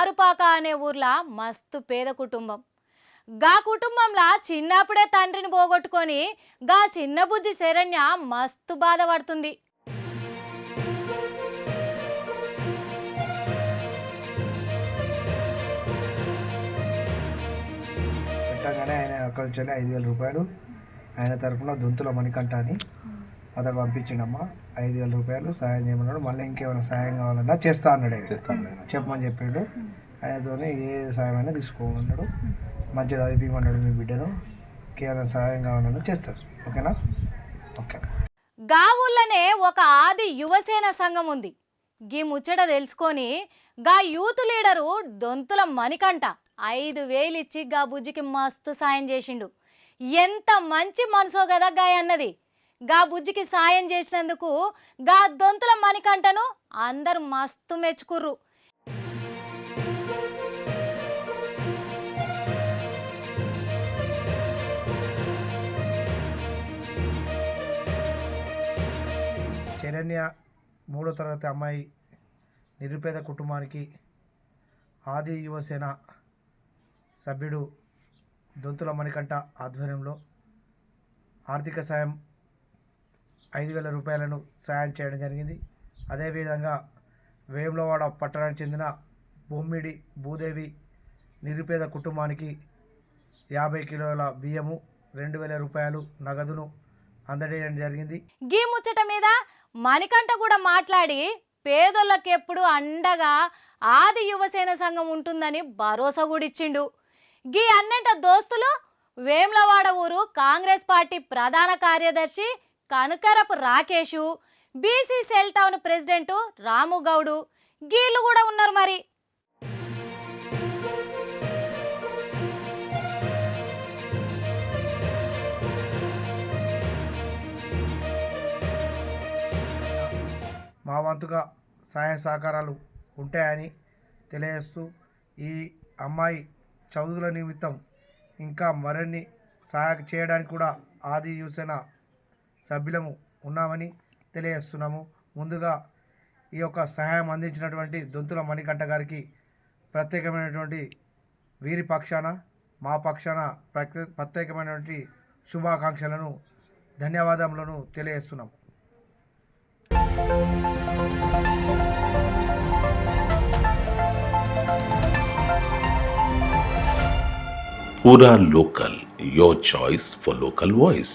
కారుపాక అనే ఊర్లో మస్తు పేద కుటుంబం. గా కుటుంబంలో చిన్నప్పుడే తండ్రిని పోగొట్టుకొని గా చిన్న బుజ్జి శరణ్య మస్తు బాధపడుతుంది. పెట్టగానే ఆయన అక్కడి నుంచి 5,000 రూపాయలు ఆయన తరఫున దొంతుల మణికంఠ అని అతడు పంపించిండమ్మా. 5,000 రూపాయలు సాయం చేయమన్నాడు. మళ్ళీ ఇంకేమైనా సాయం కావాలన్నా చేస్తా అన్నాడు. చెప్పమని చెప్పిండు. ఆయనతోనే ఏ సాయం అయినా తీసుకోమన్నాడు. మంచిగా చదివిమన్నాడు మీ బిడ్డను. ఇంకేమైనా సాయం కావాలన్నా చేస్తాడు. ఓకేనా? ఓకే. గా ఊళ్ళనే ఒక ఆది యువసేన సంఘం ఉంది. గీ ముచ్చట తెలుసుకొని గా యూత్ లీడరు దొంతుల మణికంఠ 5,000 ఇచ్చి గా బుజ్జికి మస్తు సాయం చేసిండు. ఎంత మంచి మనసో కదా గాయ అన్నది. గా బుజ్జికి సాయం చేసినందుకు గా దొంతుల మణికంఠను అందరు మస్తు మెచ్చుకుర్రు. శరణ్య 3వ తరగతి అమ్మాయి నిరుపేద కుటుంబానికి ఆది యువసేన సభ్యుడు దొంతుల మణికంఠ ఆధ్వర్యంలో ఆర్థిక సాయం 5,000 రూపాయలను సాయం చేయడం జరిగింది. అదేవిధంగా వేములవాడ పట్టణానికి చెందిన బొమ్మిడి భూదేవి నిరుపేద కుటుంబానికి 50 కిలోల బియ్యము 2,000 రూపాయలు నగదును అందజేయడం జరిగింది. గీ ముచ్చట మీద మణికంఠ కూడా మాట్లాడి పేదోళ్ళకి ఎప్పుడు అండగా ఆది యువసేన సంఘం ఉంటుందని భరోసా కూడా ఇచ్చిండు. గీ అన్నంట దోస్తులు వేములవాడ ఊరు కాంగ్రెస్ పార్టీ ప్రధాన కార్యదర్శి కనుకరపు Rakesh, BC cell town president రాముగౌడు గీళ్ళు కూడా ఉన్నారు. మరి మా వంతుగా సహాయ సహకారాలు ఉంటాయని తెలియజేస్తూ ఈ అమ్మాయి చదువుల నిమిత్తం ఇంకా మరిన్ని సహాయం చేయడానికి కూడా ఆది యువసేన సభ్యులము ఉన్నామని తెలియజేస్తున్నాము. ముందుగా ఈ యొక్క సహాయం అందించినటువంటి దొంతుల మణికంఠ గారికి ప్రత్యేకమైనటువంటి వీరి పక్షాన మా పక్షాన ప్రత్యేకమైనటువంటి శుభాకాంక్షలను ధన్యవాదములను తెలియజేస్తున్నాము. Pura Local, your choice for local voice.